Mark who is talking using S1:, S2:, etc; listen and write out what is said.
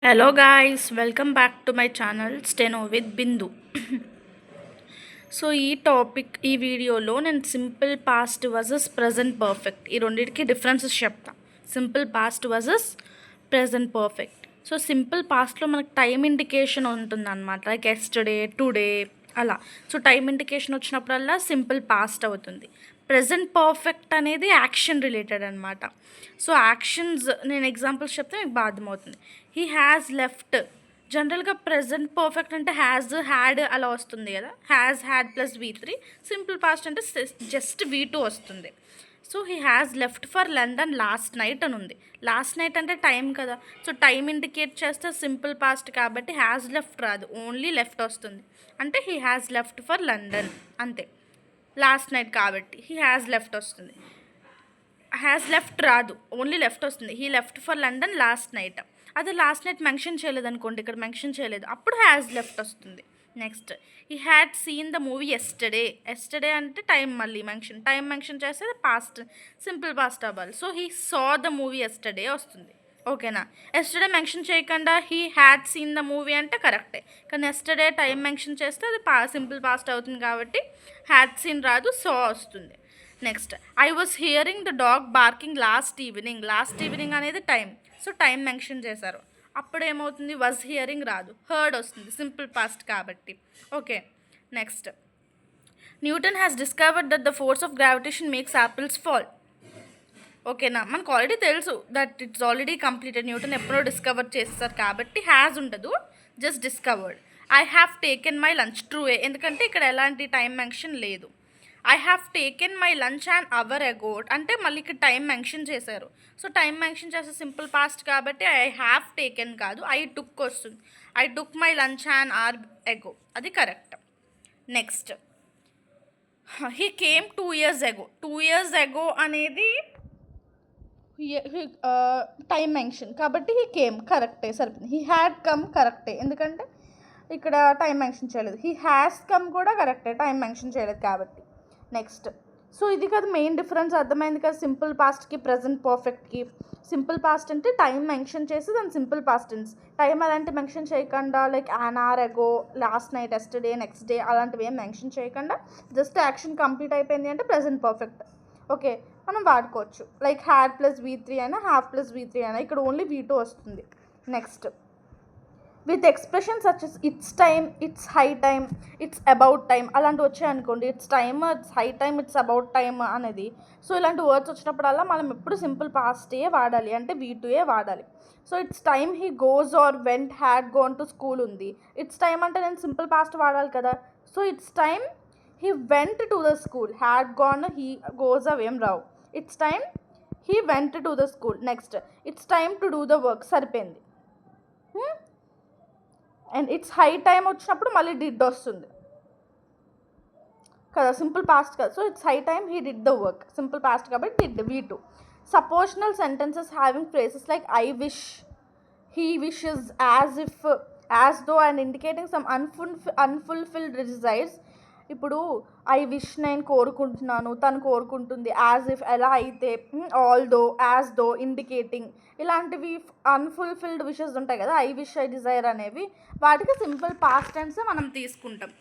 S1: Hello guys, welcome back to my channel Steno with Bindu. So ఈ వీడియోలో నేను simple past versus present perfect ఈ రెండింటికి differences చెప్తా. Simple past versus present perfect. So simple పాస్ట్లో మనకు టైం ఇండికేషన్ ఉంటుంది అనమాట, లైక్ ఎస్టర్డే, టుడే అలా. సో టైం ఇండికేషన్ వచ్చినప్పుడల్లా సింపుల్ పాస్ట్ అవుతుంది. ప్రజెంట్ పర్ఫెక్ట్ అనేది యాక్షన్ రిలేటెడ్ అనమాట. సో యాక్షన్స్ నేను ఎగ్జాంపుల్స్ చెప్తే మీకు బాగా అర్థమవుతుంది. He has left. జనరల్గా ప్రజెంట్ పర్ఫెక్ట్ అంటే హ్యాజ్, హ్యాడ్ అలా వస్తుంది కదా, has, had plus V3. Simple past అంటే జస్ట్ V2 వస్తుంది. So he has left for London last night అని ఉంది. లాస్ట్ నైట్ అంటే టైం కదా, సో టైం ఇండికేట్ చేస్తే సింపుల్ పాస్ట్ కాబట్టి హ్యాస్ లెఫ్ట్ రాదు, ఓన్లీ లెఫ్ట్ వస్తుంది. అంటే he has left for London అంతే. లాస్ట్ నైట్ కాబట్టి హీ హ్యాస్ లెఫ్ట్ వస్తుంది. హ్యాస్ లెఫ్ట్ రాదు, ఓన్లీ లెఫ్ట్ వస్తుంది. He left for London last night. అదే లాస్ట్ నైట్ మెన్షన్ చేయలేదు అనుకోండి, ఇక్కడ మెన్షన్ చేయలేదు, అప్పుడు హ్యాస్ లెఫ్ట్ వస్తుంది. Next, he had seen the movie yesterday. Yesterday అంటే టైం మళ్ళీ మెన్షన్, టైం మెన్షన్ చేస్తే పాస్ట్, సింపుల్ పాస్ట్ అవ్వాలి. So he saw the movie yesterday వస్తుంది. ఓకేనా? ఎస్టర్డే మెన్షన్ చేయకుండా he had seen the movie అంటే కరెక్టే, కానీ ఎస్టర్డే టైం మెన్షన్ చేస్తే అది సింపుల్ పాస్ట్ అవుతుంది కాబట్టి హ్యాడ్ సీన్ రాదు, సో వస్తుంది. Next, I was hearing the dog barking last evening. Last evening అనేది టైం, సో టైం మెన్షన్ చేశారు, అప్పుడు ఏమవుతుంది, వాజ్ హియరింగ్ రాదు, హర్డ్ వస్తుంది, సింపుల్ పాస్ట్ కాబట్టి. Okay. Next, Newton has discovered that the force of gravitation makes apples fall. ఓకేనా? మనకు already తెలుసు that it's already completed, Newton ఎప్పుడో డిస్కవర్ చేస్తారు కాబట్టి హ్యాస్ ఉండదు, just discovered. I have taken my lunch, true, ఎందుకంటే ఇక్కడ ఎలాంటి టైం మెన్షన్ లేదు. I have taken my lunch and hour అగో అంటే మళ్ళీ ఇక్కడ టైం మెన్షన్ చేశారు, సో టైం మెన్షన్ చేస్తే సింపుల్ పాస్ట్ కాబట్టి ఐ హ్యావ్ టేకెన్ కాదు, ఐ టుక్ వస్తుంది. I took my lunch and hour అగో, అది correct. Next, he came 2 years ago. 2 years ago అనేది టైం మెన్షన్ కాబట్టి హీ కేమ్ కరెక్టే, సరిపోయింది. హీ హ్యాడ్ కమ్ కరెక్టే, ఎందుకంటే ఇక్కడ టైం మెన్షన్ చేయలేదు. హీ హ్యాస్ కమ్ కూడా కరెక్టే, టైం మెన్షన్ చేయలేదు కాబట్టి. నెక్స్ట్, సో ఇది కదా మెయిన్ డిఫరెన్స్, అర్థమైంది కదా సింపుల్ పాస్ట్కి ప్రజెంట్ పర్ఫెక్ట్కి. సింపుల్ పాస్ట్ అంటే టైం మెన్షన్ చేసి దాని సింపుల్ పాస్ట్ టెన్స్, టైం అలాంటి మెన్షన్ చేయకుండా లైక్ అన్ అవర్ అగో, last night, yesterday, next day అలాంటివి ఏం మెన్షన్ చేయకుండా జస్ట్ యాక్షన్ కంప్లీట్ అయిపోయింది అంటే ప్రజెంట్ పర్ఫెక్ట్. ఓకే, మనం వాడుకోవచ్చు. లైక్ హ్యాడ్ ప్లస్ V3 అయినా, హ్యావ్ ప్లస్ V3 అయినా, ఇక్కడ ఓన్లీ V2 వస్తుంది. Next, with expression such as it's time, it's high time, it's about time అలాంటివి వచ్చాయనుకోండి, it's time, it's high time, it's about time అనేది. So ఇలాంటి words వచ్చినప్పుడల్లా మనం ఎప్పుడు సింపుల్ పాస్టే వాడాలి, అంటే V2 వాడాలి. So it's time he goes or went, had gone to school ఉంది. ఇట్స్ టైమ్ అంటే నేను సింపుల్ పాస్ట్ వాడాలి కదా, so it's time he went to the school. Had gonna, he goes అవేం రావు. It's time he went to the school. Next, it's time to do the work, సరిపోయింది. And it's high time వచ్చినప్పుడు మళ్ళీ did వస్తుంది కదా, simple past కదా. So it's high time he did the work, simple past కాబట్టి did, V2. Suppositional sentences having phrases like I wish, he wishes, as if, as though and indicating some unfulfilled desires. ఇప్పుడు I wish నేను కోరుకుంటున్నాను, తను కోరుకుంటుంది, as if ఎలా అయితే, all దో, as though, indicating, ఇలాంటివి unfulfilled wishes ఉంటాయి కదా, ఐ విష్, ఐ డిజైర్ అనేవి, వాటికి సింపుల్ పాస్ట్ టెన్స్ మనం తీసుకుంటాం.